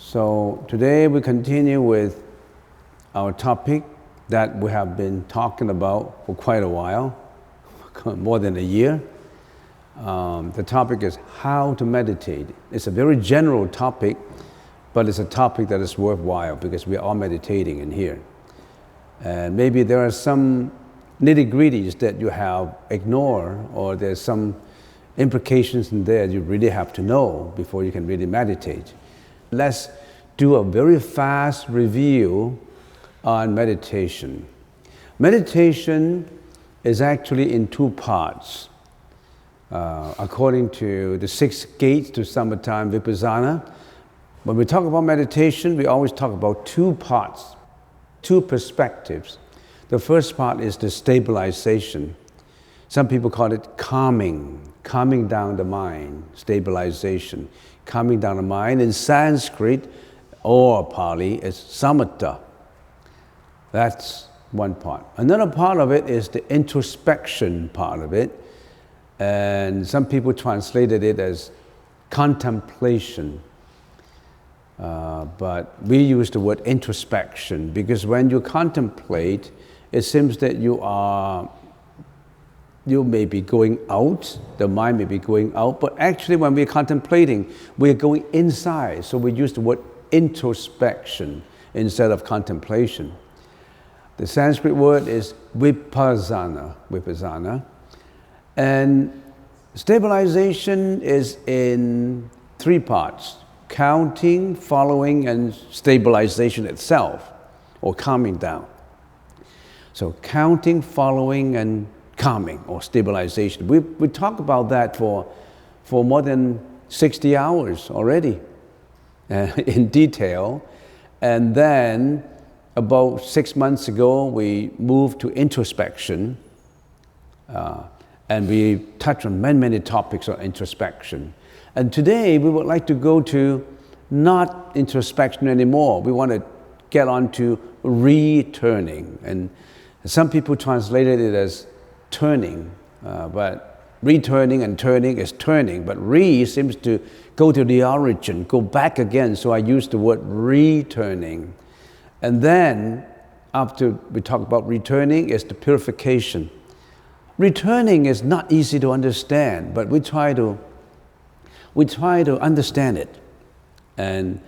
So today we continue with our topic that we have been talking about for quite a while, more than a year. The topic is how to meditate. It's a very general topic, but it's a topic that is worthwhile because we are all meditating in here. And maybe there are some nitty-gritties that you have ignored, or there's some implications in there you really have to know before you can really meditate. Let's do a very fast review on meditation. Meditation is actually in two parts. According to the 6 gates to Samatha Vipassana, when we talk about meditation, we always talk about two parts, two perspectives. The first part is the stabilization. Some people call it calming down the mind, stabilization. Calming down the mind in Sanskrit or Pali is samatha. That's one part. Another part of it is the introspection part of it. And some people translated it as contemplation. But we use the word introspection because when you contemplate, it seems that you may be going out, the mind may be going out, but actually when we're contemplating, we're going inside. So we use the word introspection instead of contemplation. The Sanskrit word is vipassana. And stabilization is in 3 parts: counting, following, and stabilization itself, or calming down. So counting, following, and calming, or stabilization. We talked about that for more than 60 hours already in detail. And then about 6 months ago, we moved to introspection. And we touched on many topics on introspection. And today we would like to go to not introspection anymore. We want to get on to returning. And some people translated it as turning, but returning and turning is turning, but seems to go to the origin, go back again, so I use the word returning. And then, after we talk about returning, is the purification. Returning is not easy to understand, but we try to understand it. And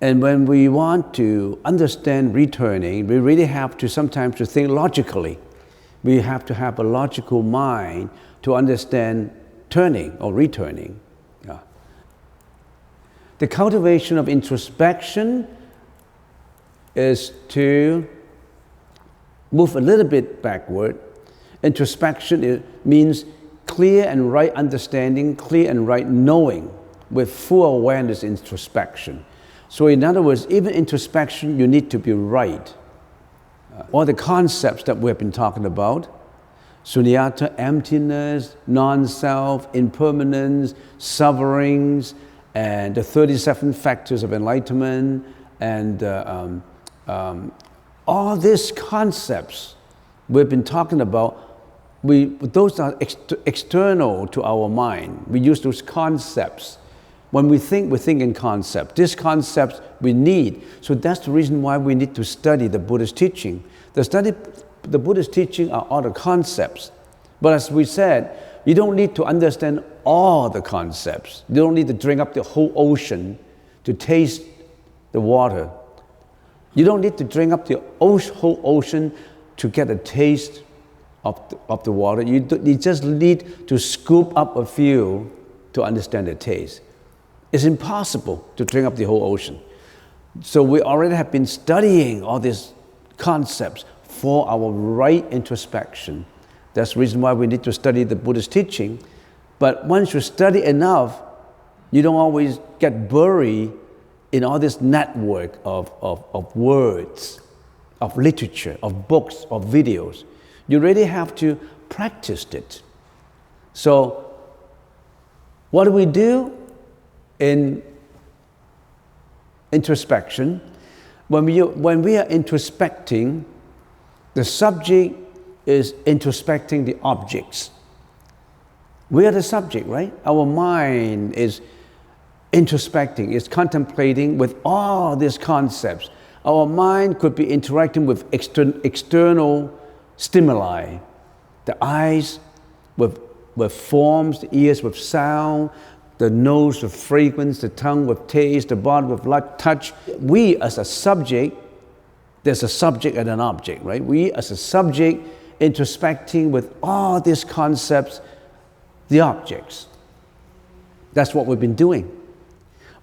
when we want to understand returning, we really have to sometimes to think logically. We have to have a logical mind to understand turning or returning. Yeah. The cultivation of introspection is to move a little bit backward. Introspection means clear and right understanding, clear and right knowing, with full awareness introspection. So in other words, even introspection, you need to be right. All the concepts that we have been talking about, sunyata, emptiness, non-self, impermanence, sufferings, and the 37 factors of enlightenment, and all these concepts we've been talking about, those are external to our mind. We use those concepts. When we think in concepts. These concepts we need. So that's the reason why we need to study the Buddhist teaching. The Buddhist teaching are all the concepts. But as we said, you don't need to understand all the concepts. You don't need to drink up the whole ocean to taste the water. You don't need to drink up the whole ocean to get a taste of the water. You just need to scoop up a few to understand the taste. It's impossible to drink up the whole ocean. So we already have been studying all these concepts for our right introspection. That's the reason why we need to study the Buddhist teaching. But once you study enough, you don't always get buried in all this network of words, of literature, of books, of videos. You really have to practice it. So what do we do in introspection? When we are introspecting, the subject is introspecting the objects. We are the subject, right? Our mind is introspecting, it's contemplating with all these concepts. Our mind could be interacting with external stimuli. The eyes with forms, the ears with sound, the nose with fragrance, the tongue with taste, the body with light, touch. We as a subject, there's a subject and an object, right? We as a subject introspecting with all these concepts, the objects. That's what we've been doing.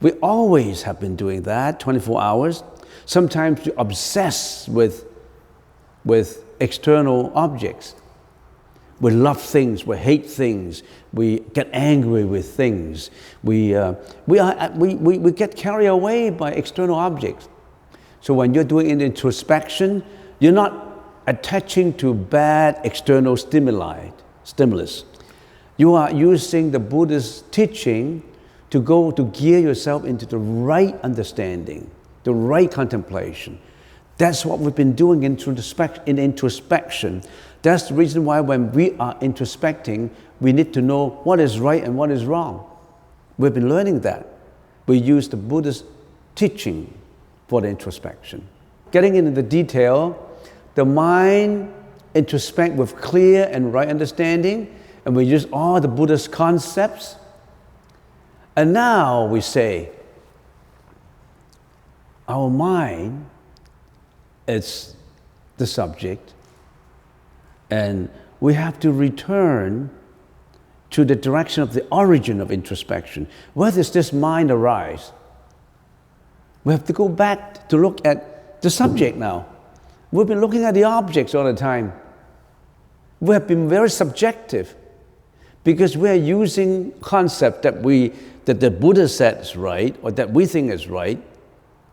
We always have been doing that, 24 hours. Sometimes we obsess with external objects. We love things, we hate things, we get angry with things. We get carried away by external objects. So when you're doing an introspection, you're not attaching to bad external stimulus. You are using the Buddha's teaching to gear yourself into the right understanding, the right contemplation. That's what we've been doing in introspection. That's the reason why when we are introspecting, we need to know what is right and what is wrong. We've been learning that. We use the Buddha's teaching for the introspection. Getting into the detail, the mind introspect with clear and right understanding, and we use all the Buddha's concepts. And now we say, our mind is the subject, and we have to return to the direction of the origin of introspection. Where does this mind arise? We have to go back to look at the subject now. We've been looking at the objects all the time. We have been very subjective because we are using concept that the Buddha said is right or that we think is right.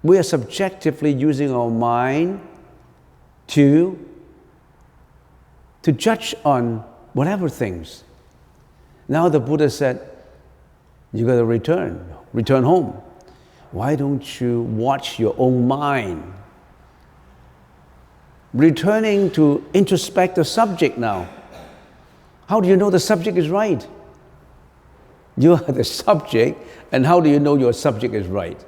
We are subjectively using our mind to judge on whatever things. Now the Buddha said, you got to return home. Why don't you watch your own mind? Returning to introspect the subject now. How do you know the subject is right? You are the subject, and how do you know your subject is right?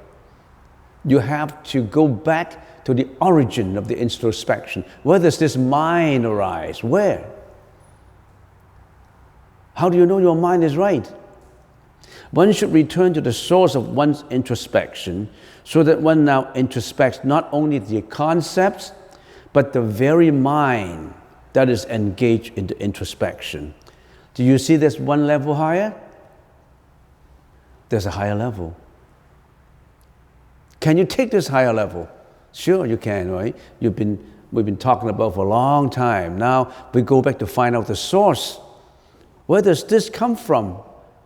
You have to go back to the origin of the introspection. Where does this mind arise? Where? How do you know your mind is right? One should return to the source of one's introspection so that one now introspects not only the concepts, but the very mind that is engaged in the introspection. Do you see this one level higher? There's a higher level. Can you take this higher level? Sure, you can, right? We've been talking about for a long time. Now we go back to find out the source. Where does this come from?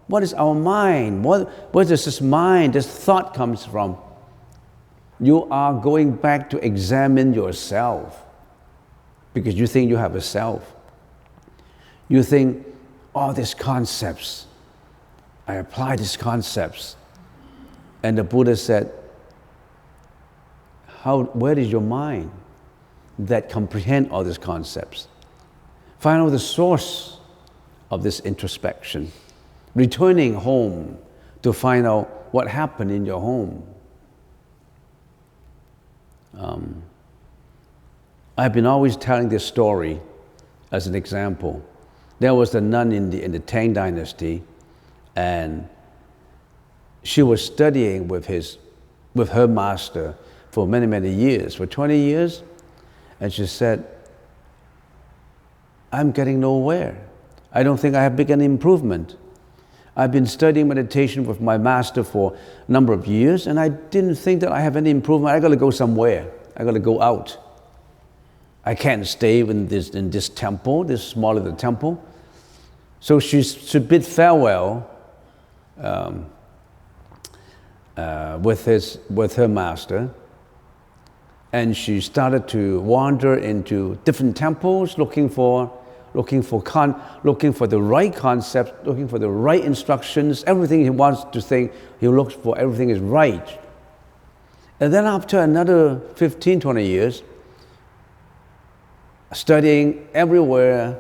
What is our mind? Where does this mind, this thought comes from? You are going back to examine yourself because you think you have a self. You think, all these concepts, I apply these concepts. And the Buddha said, where is your mind that comprehend all these concepts? Find out the source of this introspection. Returning home to find out what happened in your home. I've been always telling this story as an example. There was a nun in the Tang Dynasty, and she was studying with her master for many, many years, for 20 years, and she said, I'm getting nowhere. I don't think I have big an improvement. I've been studying meditation with my master for a number of years, and I didn't think that I have any improvement. I got to go somewhere. I got to go out. I can't stay in this temple, this small little temple. So she bid farewell with her master, and she started to wander into different temples, looking for the right concept, looking for the right instructions. Everything he wants to think, he looks for everything is right. And then after another 15, 20 years, studying everywhere,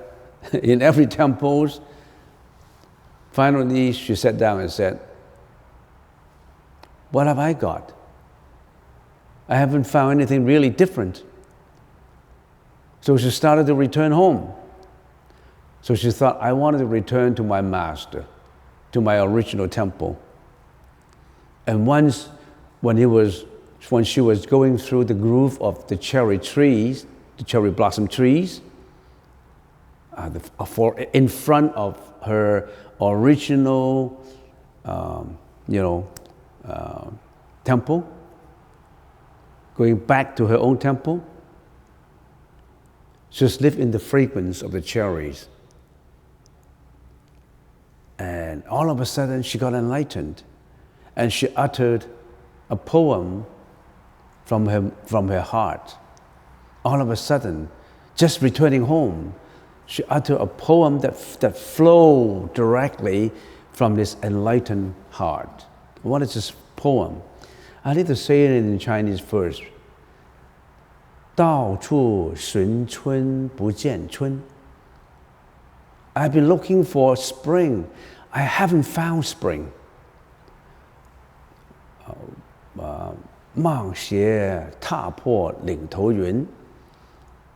in every temple, finally she sat down and said, what have I got? I haven't found anything really different. So she started to return home. So she thought, I wanted to return to my master, to my original temple. And once, when she was going through the grove of the cherry trees, the cherry blossom trees, in front of her original, temple, going back to her own temple, just live in the fragrance of the cherries. And all of a sudden, she got enlightened, and she uttered a poem from her heart. All of a sudden, just returning home, she uttered a poem that flowed directly from this enlightened heart. What is this poem? I need to say it in Chinese first. 到处寻春不见春. I've been looking for spring. I haven't found spring. 芒鞋踏破岭头云.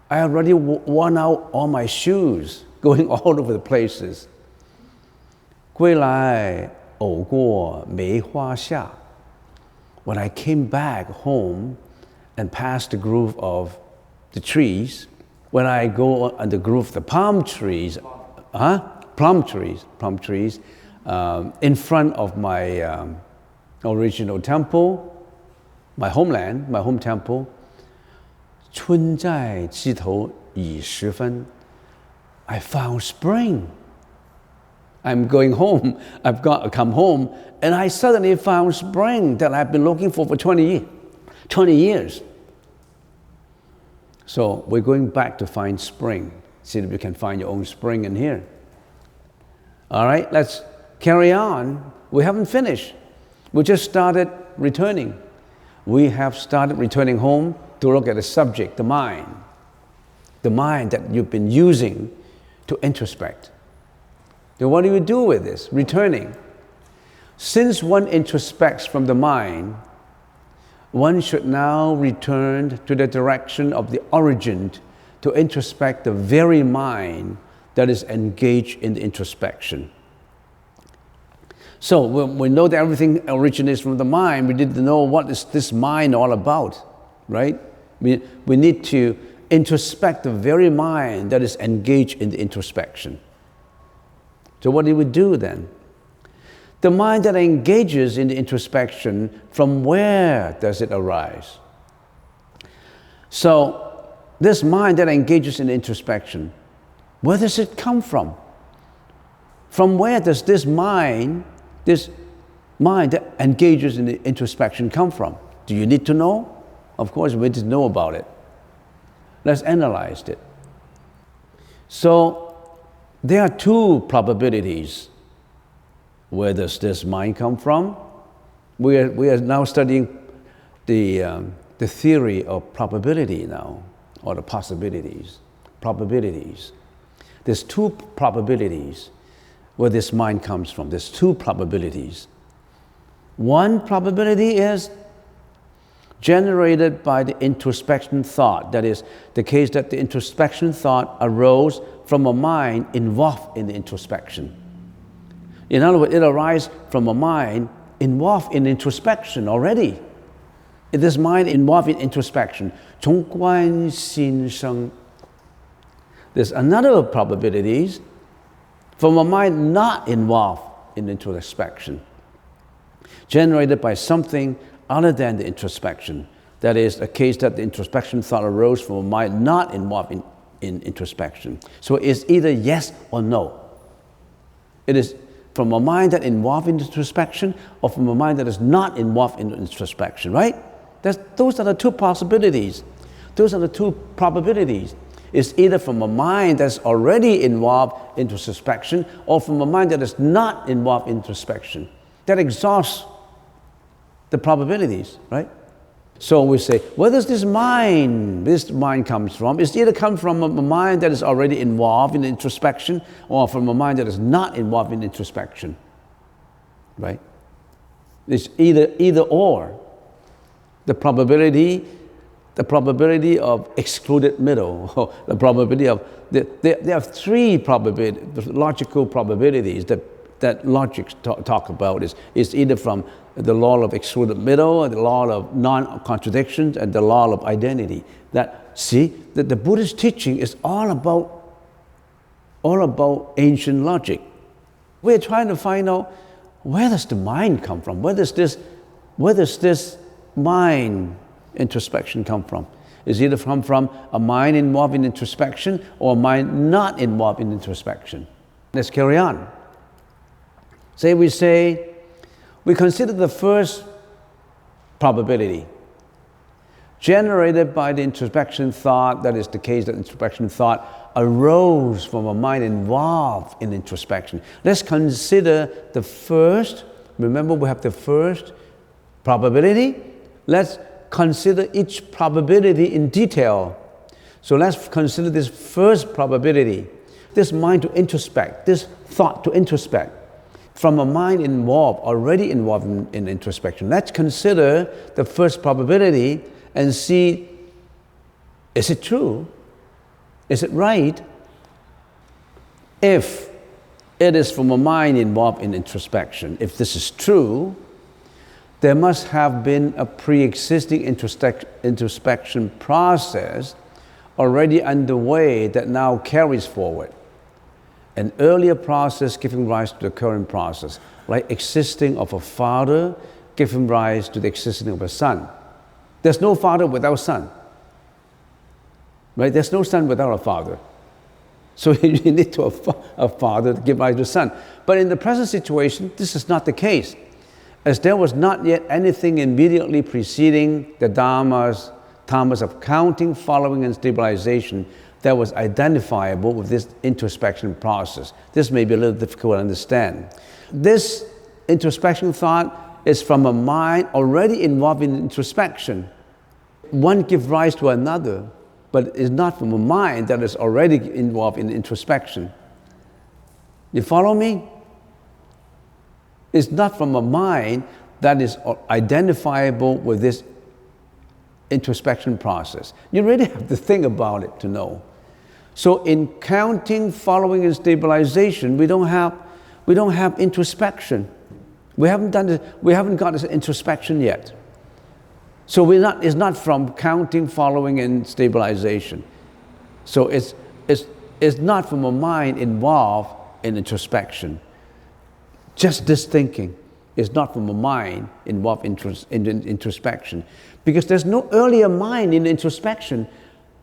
I already worn out all my shoes, going all over the places. 归来偶过梅花下. When I came back home and past the grove of the trees, when I go on the grove of the palm trees, plum trees, in front of my original temple, my homeland, my home temple, 春在枝头已时分. I found spring. I'm going home. I've got to come home, and I suddenly found spring that I've been looking for 20 years. So we're going back to find spring. See if you can find your own spring in here. All right, let's carry on. We haven't finished. We just started returning. We have started returning home to look at the subject, the mind that you've been using to introspect. Then what do you do with this? Returning. Since one introspects from the mind, one should now return to the direction of the origin to introspect the very mind that is engaged in the introspection. So when we know that everything originates from the mind, we need to know what is this mind all about, right? We need to introspect the very mind that is engaged in the introspection. So what do we do then? The mind that engages in the introspection, from where does it arise? So this mind that engages in introspection, where does it come from? From where does this mind that engages in the introspection come from? Do you need to know? Of course, we need to know about it. Let's analyze it. So there are two probabilities. Where does this mind come from? We are now studying the theory of probability now, or the possibilities. Probabilities. There's two probabilities where this mind comes from. There's two probabilities. One probability is generated by the introspection thought. That is, the case that the introspection thought arose from a mind involved in the introspection. In other words, it arises from a mind involved in introspection already. This mind involved in introspection. 从观心生. There's another probabilities from a mind not involved in introspection, generated by something other than the introspection. That is, a case that the introspection thought arose from a mind not involved in introspection. So it's either yes or no. It is from a mind that involved in introspection, or from a mind that is not involved in introspection, right? Those are the two possibilities. Those are the two probabilities. It's either from a mind that's already involved in introspection, or from a mind that is not involved in introspection. That exhausts the probabilities, right? So we say, where does this mind comes from? It's either come from a mind that is already involved in introspection, or from a mind that is not involved in introspection, right? It's either or. The probability of excluded middle, or the probability of, there are three logical probabilities that logic talk about. Is either from the law of excluded middle, or the law of non-contradictions, and the law of identity. That the Buddhist teaching is all about ancient logic. We're trying to find out, where does the mind come from? Where does this mind introspection come from? Is either from a mind involved in introspection, or a mind not involved in introspection? Let's carry on. We consider the first probability generated by the introspection thought. That is the case that introspection thought arose from a mind involved in introspection. Let's consider the first. Remember, we have the first probability. Let's consider each probability in detail. So let's consider this first probability, this mind to introspect, this thought to introspect, from a mind already involved in introspection. Let's consider the first probability and see, is it true? Is it right? If it is from a mind involved in introspection, if this is true, there must have been a pre-existing introspection process already underway that now carries forward. An earlier process giving rise to the current process, like existing of a father giving rise to the existing of a son. There's no father without son. Right? There's no son without a father. So you need to have a father to give rise to a son. But in the present situation, this is not the case, as there was not yet anything immediately preceding the dhammas of counting, following, and stabilization that was identifiable with this introspection process. This may be a little difficult to understand. This introspection thought is from a mind already involved in introspection. One gives rise to another, but is not from a mind that is already involved in introspection. You follow me? It's not from a mind that is identifiable with this introspection process. You really have to think about it to know. So in counting, following, and stabilization, we don't have introspection. We haven't got this introspection yet. So it's not from counting, following, and stabilization. So it's not from a mind involved in introspection. Just this thinking is not from a mind involved in introspection. Because there's no earlier mind in introspection.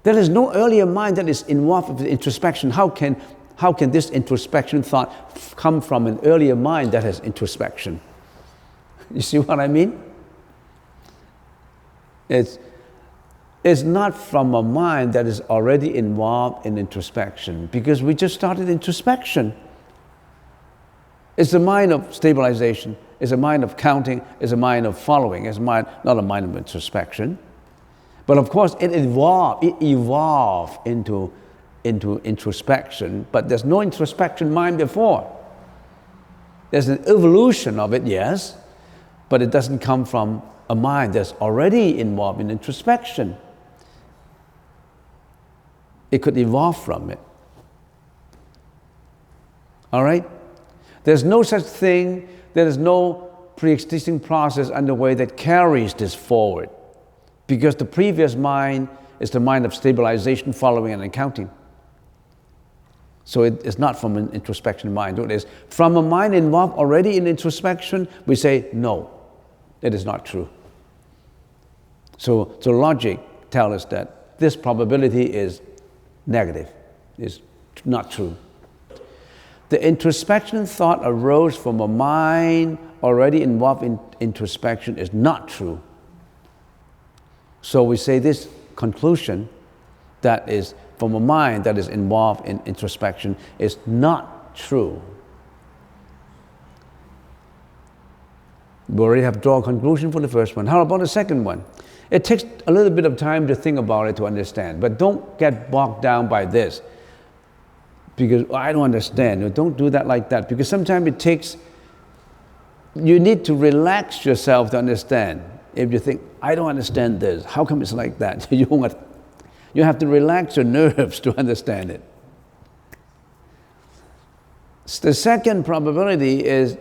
There is no earlier mind that is involved in introspection. How can this introspection thought come from an earlier mind that has introspection? You see what I mean? It's not from a mind that is already involved in introspection, because we just started introspection. It's a mind of stabilization, it's a mind of counting, it's a mind of following, it's not a mind of introspection. But of course, it evolved into introspection, but there's no introspection mind before. There's an evolution of it, yes, but it doesn't come from a mind that's already involved in introspection. It could evolve from it. All right? There's no such thing, there is no pre-existing process underway that carries this forward, because the previous mind is the mind of stabilization, following, and accounting. So it is not from an introspection mind. It is from a mind involved already in introspection. We say, no, it is not true. So logic tells us that this probability is negative, is not true. The introspection thought arose from a mind already involved in introspection is not true. So we say this conclusion, that is from a mind that is involved in introspection, is not true. We already have drawn a conclusion for the first one. How about the second one? It takes a little bit of time to think about it to understand, but don't get bogged down by this. Because I don't understand. Don't do that like that. Because sometimes it takes you need to relax yourself to understand. If you think, I don't understand this, how come it's like that? You have to relax your nerves to understand it. The second probability is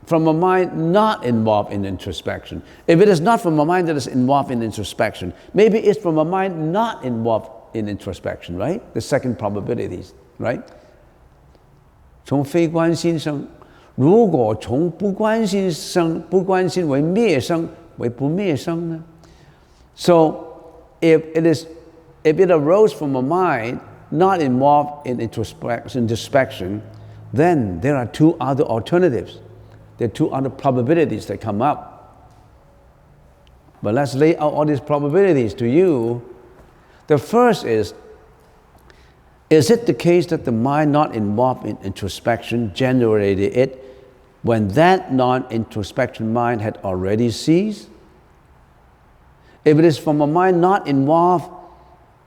from a mind not involved in introspection. If it is not from a mind that is involved in introspection, maybe it's from a mind not involved in introspection, right? The second probabilities, right? 从非关心生，如果从不关心生，不关心为灭生，为不灭生呢？ So if it arose from a mind not involved in introspection, then there are two other alternatives. There are two other probabilities that come up. But let's lay out all these probabilities to you. The first is it the case that the mind not involved in introspection generated it when that non-introspection mind had already ceased? If it is from a mind not involved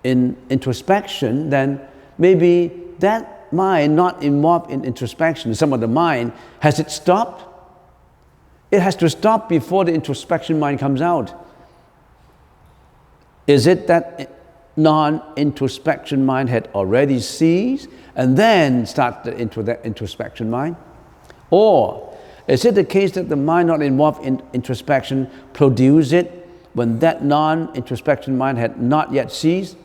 in introspection, then maybe that mind not involved in introspection, some of the mind, has it stopped? It has to stop before the introspection mind comes out. Is it that non-introspection mind had already ceased and then started into that introspection mind? Or is it the case that the mind not involved in introspection produced it when that non-introspection mind had not yet ceased?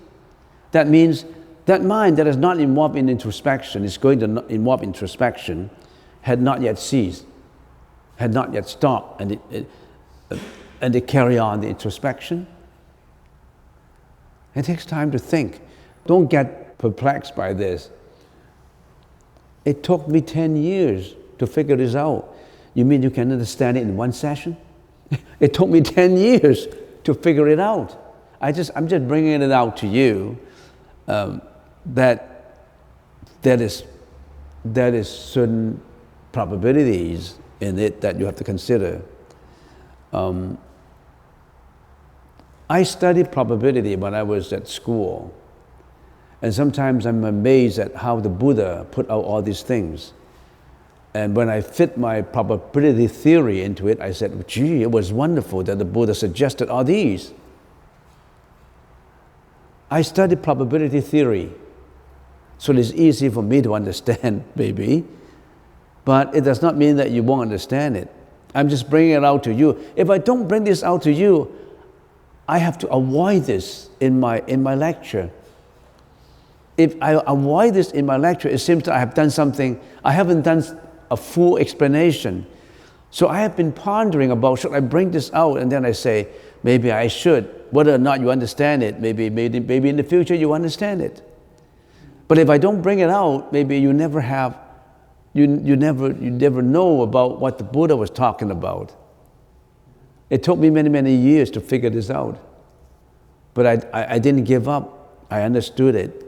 That means that mind that is not involved in introspection, is going to involve introspection, had not yet ceased, had not yet stopped, and it carry on the introspection. It takes time to think. Don't get perplexed by this. It took me 10 years to figure this out. You mean you can understand it in one session? It took me 10 years to figure it out. I'm just bringing it out to you that is certain probabilities in it that you have to consider. I studied probability when I was at school, and sometimes I'm amazed at how the Buddha put out all these things. And when I fit my probability theory into it, I said, gee, it was wonderful that the Buddha suggested all these. I studied probability theory, so it's easy for me to understand, maybe, but it does not mean that you won't understand it. I'm just bringing it out to you. If I don't bring this out to you, I have to avoid this in my lecture. If I avoid this in my lecture, it seems that I have done something, I haven't done a full explanation. So I have been pondering about, should I bring this out? And then I say, maybe I should. Whether or not you understand it, maybe in the future you understand it. But if I don't bring it out, maybe you never know about what the Buddha was talking about. It took me many, many years to figure this out. But I didn't give up. I understood it.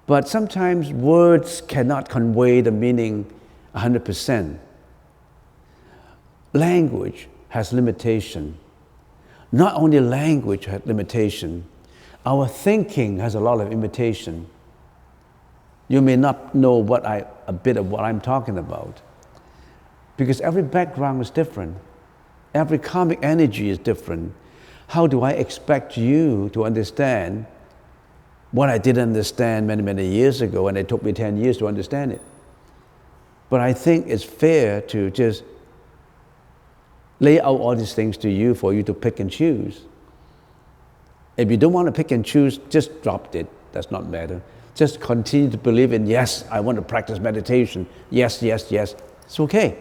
But sometimes words cannot convey the meaning 100%. Language has limitation. Not only language has limitation, our thinking has a lot of limitation. You may not know a bit of what I'm talking about, because every background is different. Every karmic energy is different. How do I expect you to understand what I didn't understand many, many years ago, and it took me 10 years to understand it? But I think it's fair to just lay out all these things to you for you to pick and choose. If you don't want to pick and choose, just drop it. Does not matter. Just continue to believe in, yes, I want to practice meditation. Yes, yes, yes. It's okay.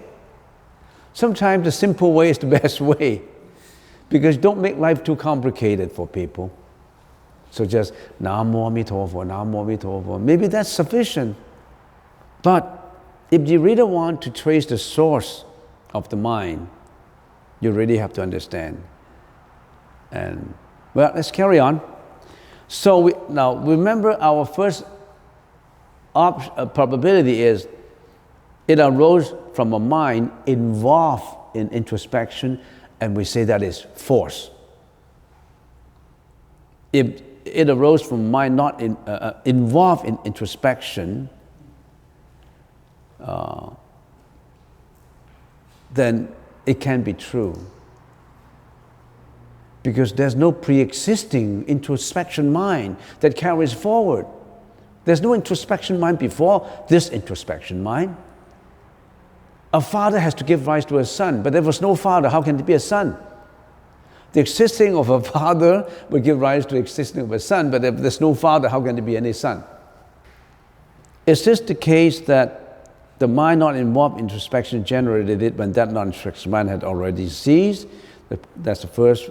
Sometimes the simple way is the best way, because don't make life too complicated for people. So just Namo Amitofo, Namo Amitofo. Maybe that's sufficient. But if you really want to trace the source of the mind, you really have to understand. And well, let's carry on. So now remember, our first probability is it arose from a mind involved in introspection, and we say that is force. If it arose from a mind not involved in introspection, then it can be true. Because there's no pre-existing introspection mind that carries forward. There's no introspection mind before this introspection mind. A father has to give rise to a son, but there was no father, how can there be a son? The existing of a father will give rise to the existing of a son, but if there's no father, how can there be any son? Is this the case that the mind not involved in introspection generated it when that non-introspection mind had already ceased? That's the first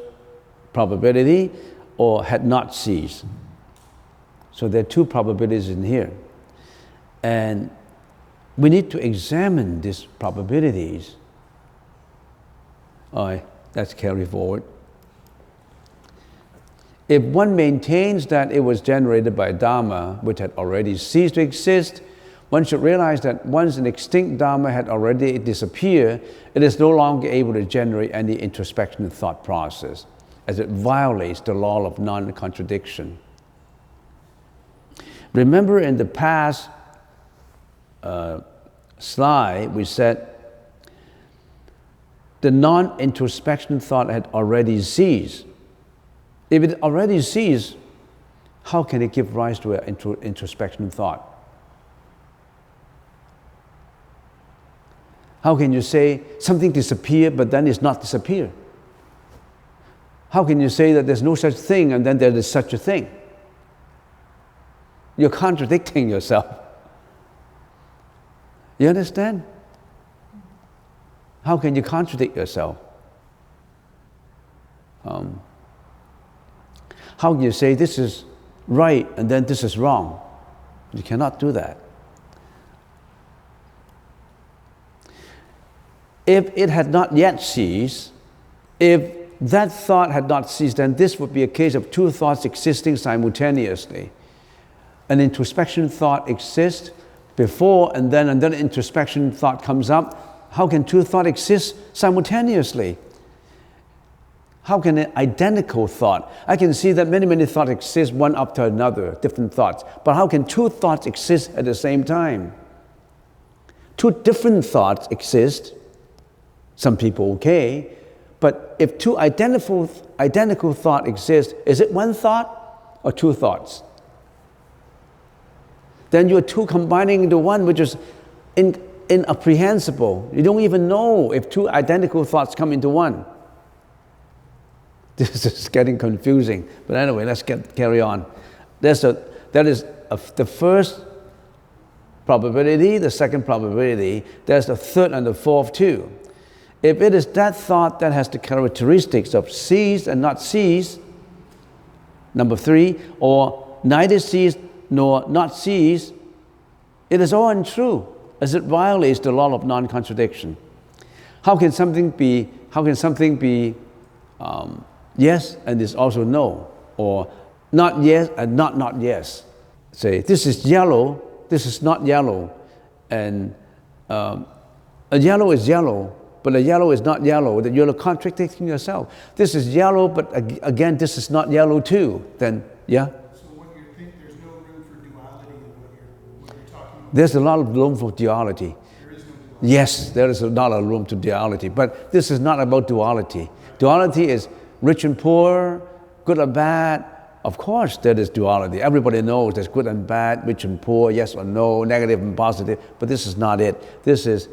probability, or had not ceased. So there are two probabilities in here. And we need to examine these probabilities. All right, let's carry forward. If one maintains that it was generated by Dharma, which had already ceased to exist, one should realize that once an extinct Dharma had already disappeared, it is no longer able to generate any introspection thought process, as it violates the law of non-contradiction. Remember in the past slide, we said the non-introspection thought had already ceased. If it already ceased, how can it give rise to an introspection thought? How can you say something disappeared, but then it's not disappeared? How can you say that there's no such thing and then there is such a thing? You're contradicting yourself. You understand? How can you contradict yourself? How can you say this is right and then this is wrong? You cannot do that. If it had not yet ceased, if that thought had not ceased, then this would be a case of two thoughts existing simultaneously. An introspection thought exists before and then introspection thought comes up. How can two thoughts exist simultaneously? How can an identical thought? I can see that many thoughts exist one after another, different thoughts. But how can two thoughts exist at the same time? Two different thoughts exist. Some people okay. But if two identical thoughts exist, is it one thought or two thoughts? Then you're two combining into one, which is incomprehensible. You don't even know if two identical thoughts come into one. This is getting confusing. But anyway, let's carry on. That is the first probability, the second probability. There's the third and the fourth too. If it is that thought that has the characteristics of ceased and not ceased, number three, or neither ceased nor not ceased, it is all untrue, as it violates the law of non-contradiction. How can something be yes and is also no, or not yes and not yes? Say, this is yellow, this is not yellow, and a yellow is yellow, but a yellow is not yellow, then you're contradicting yourself. This is yellow, but again, this is not yellow too. Then, yeah? So what you think, there's no room for duality in what you're talking about? There's a lot of room for duality. There is no duality. Yes, there is a lot of room to duality, but this is not about duality. Duality is rich and poor, good or bad. Of course, there is duality. Everybody knows there's good and bad, rich and poor, yes or no, negative and positive, but this is not it. This is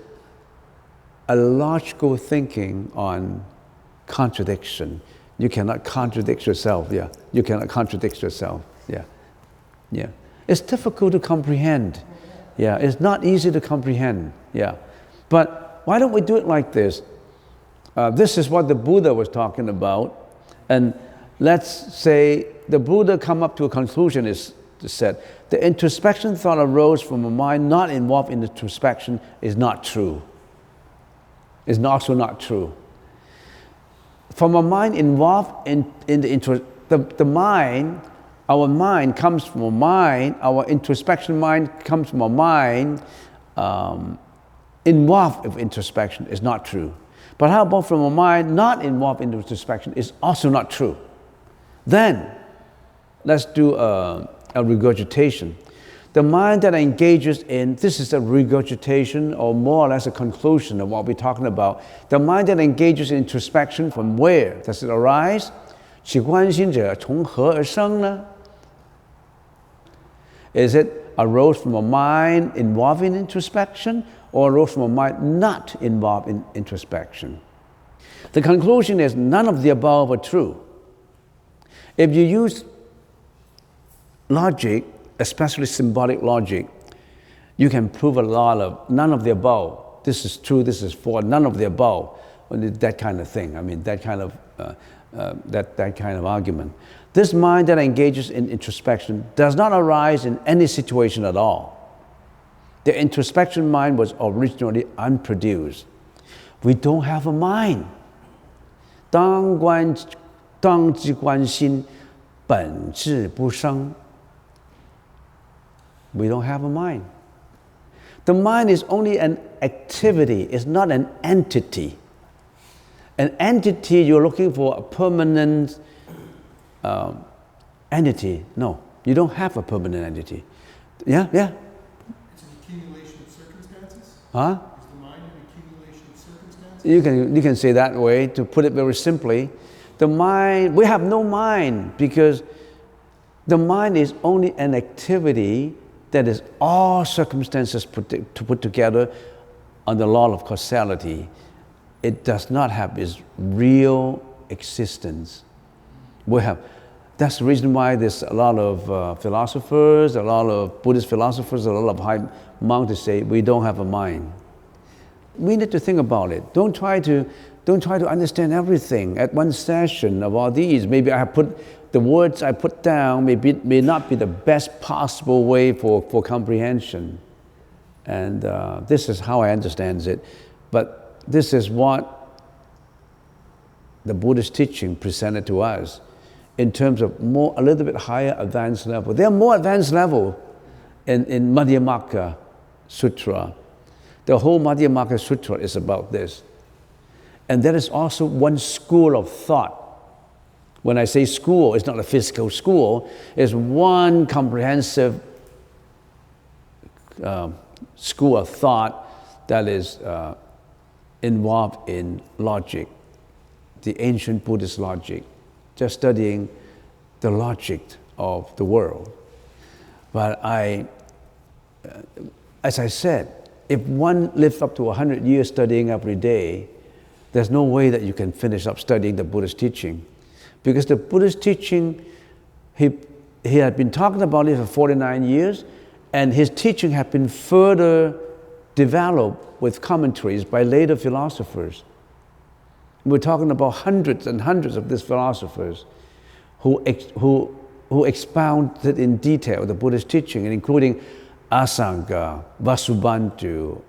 a logical thinking on contradiction. You cannot contradict yourself, yeah. You cannot contradict yourself, yeah. Yeah. It's difficult to comprehend. Yeah, it's not easy to comprehend, yeah. But why don't we do it like this? This is what the Buddha was talking about. And let's say the Buddha come up to a conclusion is said, the introspection thought arose from a mind not involved in introspection is not true. Is also not true. From a mind involved in the mind, our mind comes from a mind, our introspection mind comes from a mind involved in introspection is not true. But how about from a mind not involved in introspection is also not true. Then, let's do a regurgitation. The mind that engages in, this is a regurgitation or more or less a conclusion of what we're talking about. The mind that engages in introspection, from where does it arise? 起观心者从何而生呢? Is it arose from a mind involved in introspection or arose from a mind not involved in introspection? The conclusion is none of the above are true. If you use logic, especially symbolic logic, you can prove a lot of none of the above. This is true, this is false, none of the above. That kind of thing. I mean, that kind of argument. This mind that engages in introspection does not arise in any situation at all. The introspection mind was originally unproduced. We don't have a mind. 当即观心，本质不生。We don't have a mind. The mind is only an activity, it's not an entity. An entity, you're looking for a permanent entity. No, you don't have a permanent entity. Yeah? It's an accumulation of circumstances? Huh? Is the mind an accumulation of circumstances? You can say that way, to put it very simply. The mind, we have no mind because the mind is only an activity that is all circumstances put together on the law of causality. It does not have its real existence. That's the reason why there's a lot of philosophers, a lot of Buddhist philosophers, a lot of high monks say we don't have a mind. We need to think about it. Don't try to understand everything at one session of all these. Maybe the words I put down may not be the best possible way for comprehension. And this is how I understand it. But this is what the Buddhist teaching presented to us in terms of a little bit higher advanced level. There are more advanced level in Madhyamaka Sutra. The whole Madhyamaka Sutra is about this. And there is also one school of thought. When I say school, it's not a physical school, it's one comprehensive school of thought that is involved in logic, the ancient Buddhist logic, just studying the logic of the world. But as I said, if one lives up to 100 years studying every day, there's no way that you can finish up studying the Buddhist teaching. Because the Buddhist teaching, he had been talking about it for 49 years, and his teaching had been further developed with commentaries by later philosophers. We're talking about hundreds and hundreds of these philosophers who expounded in detail the Buddhist teaching, and including Asanga, Vasubandhu,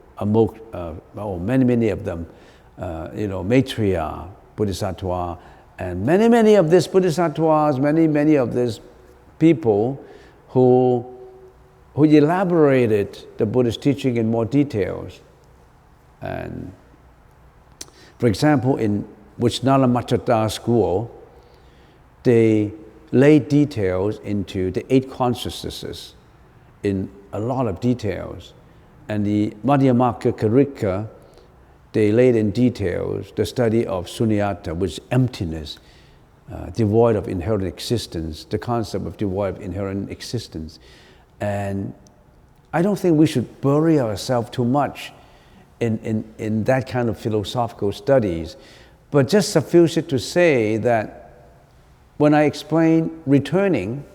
many of them, Maitreya, Bodhisattva, and many of these Bodhisattvas, many of these people who elaborated the Buddhist teaching in more details. And for example, in Vijnanamacchatta school, they laid details into the 8 consciousnesses in a lot of details. And the Madhyamaka Karika, they laid in details the study of sunyata, which is emptiness, devoid of inherent existence, the concept of devoid of inherent existence. And I don't think we should bury ourselves too much in that kind of philosophical studies, but just suffice it to say that when I explain returning,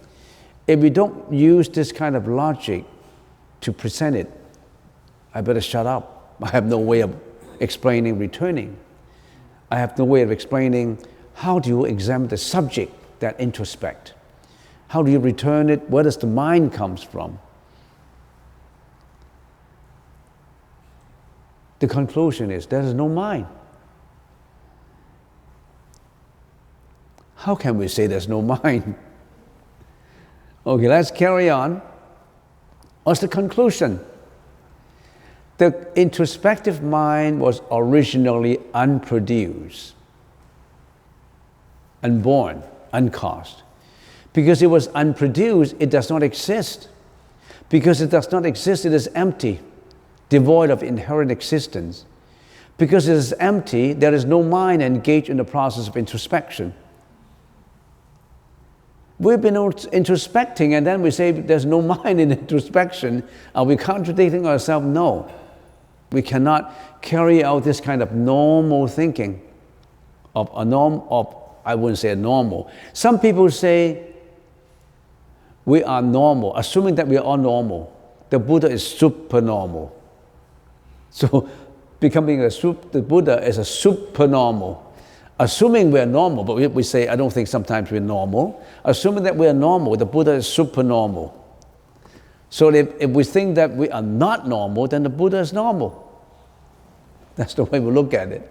if we don't use this kind of logic to present it, I better shut up. I have no way of explaining returning. I have no way of explaining how do you examine the subject that introspect. How do you return it? Where does the mind comes from? The conclusion is there is no mind. How can we say there's no mind? Okay, let's carry on. What's the conclusion? The introspective mind was originally unproduced, unborn, uncaused. Because it was unproduced, it does not exist. Because it does not exist, it is empty, devoid of inherent existence. Because it is empty, there is no mind engaged in the process of introspection. We've been introspecting and then we say there's no mind in introspection. Are we contradicting ourselves? No. We cannot carry out this kind of normal thinking I wouldn't say normal. Some people say we are normal, assuming that we are all normal. The Buddha is super normal. So the Buddha is a super normal. Assuming we're normal, but we say, I don't think sometimes we're normal. Assuming that we're normal, the Buddha is super normal. So if we think that we are not normal, then the Buddha is normal. That's the way we look at it.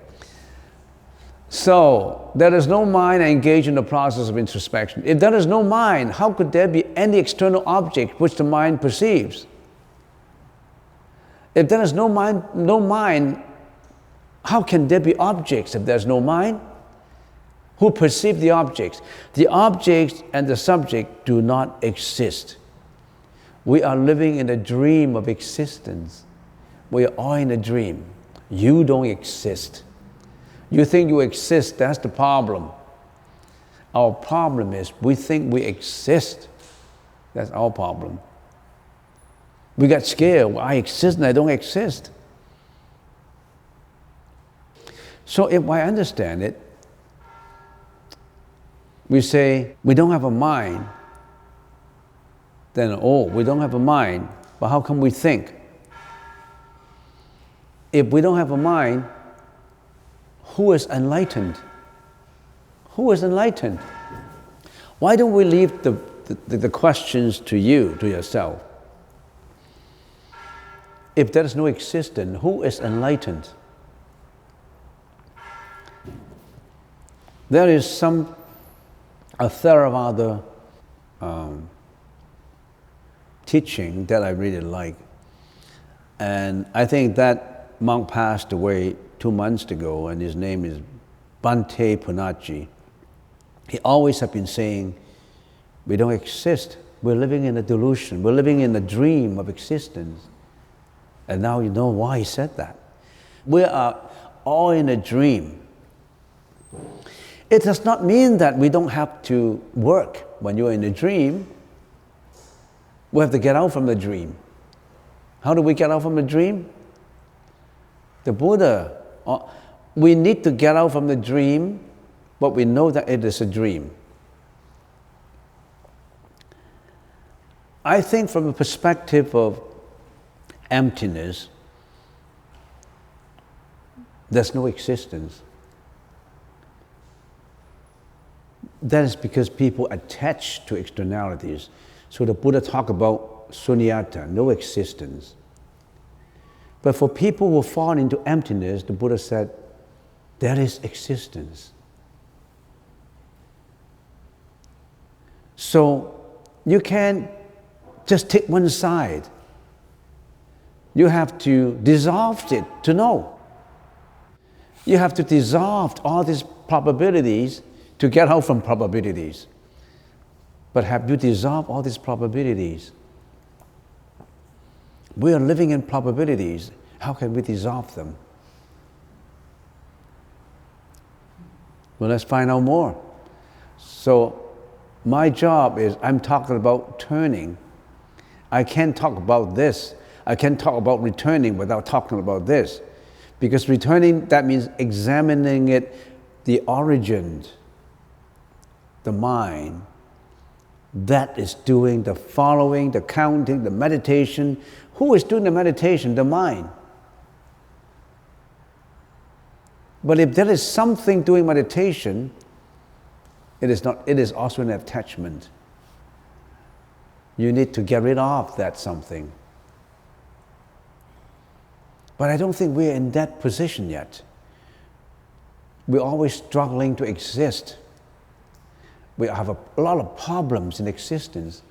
So, there is no mind engaged in the process of introspection. If there is no mind, how could there be any external object which the mind perceives? If there is no mind, how can there be objects if there's no mind? Who perceive the objects? The objects and the subject do not exist. We are living in a dream of existence. We are all in a dream. You don't exist. You think you exist, that's the problem. Our problem is we think we exist. That's our problem. We got scared. Well, I exist and I don't exist. So if I understand it, we say we don't have a mind, then we don't have a mind, but how can we think? If we don't have a mind, who is enlightened? Who is enlightened? Why don't we leave the questions to you, to yourself? If there is no existence, who is enlightened? There is a Theravada teaching that I really like. And I think that monk passed away 2 months ago, and his name is Bhante Punnaji. He always have been saying, we don't exist. We're living in a delusion. We're living in a dream of existence. And now you know why he said that. We are all in a dream. It does not mean that we don't have to work when you're in a dream. We have to get out from the dream. How do we get out from the dream? The Buddha, we need to get out from the dream, but we know that it is a dream. I think from the perspective of emptiness, there's no existence. That is because people attach to externalities. So the Buddha talked about sunyata, no existence. But for people who fall into emptiness, the Buddha said, there is existence. So you can't just take one side. You have to dissolve it to know. You have to dissolve all these probabilities to get out from probabilities. But have you dissolved all these probabilities? We are living in probabilities. How can we dissolve them? Well, let's find out more. So my job is, I'm talking about turning. I can't talk about this. I can't talk about returning without talking about this. Because returning, that means examining it, the origins, the mind, that is doing the following, the counting, the meditation. Who is doing the meditation? The mind. But if there is something doing meditation, it is also an attachment. You need to get rid of that something. But I don't think we're in that position yet. We're always struggling to exist. We have a lot of problems in existence.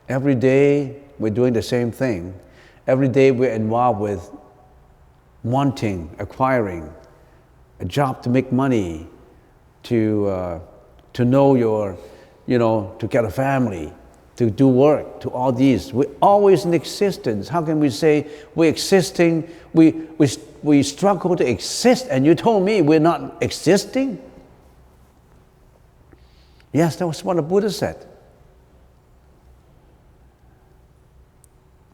Every day we're doing the same thing. Every day we're involved with wanting, acquiring, a job to make money, to know to get a family, to do work, to all these. We're always in existence. How can we say we're existing? We struggle to exist, and you told me we're not existing? Yes, that was what the Buddha said.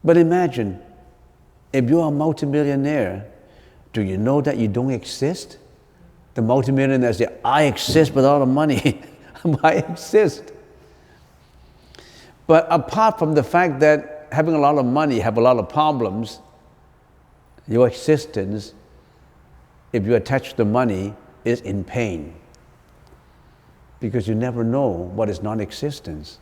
But imagine, if you're a multimillionaire, do you know that you don't exist? The multimillionaire says, I exist with all the money. I exist. But apart from the fact that having a lot of money, have a lot of problems, your existence, if you attach to money, is in pain. Because you never know what is non-existence.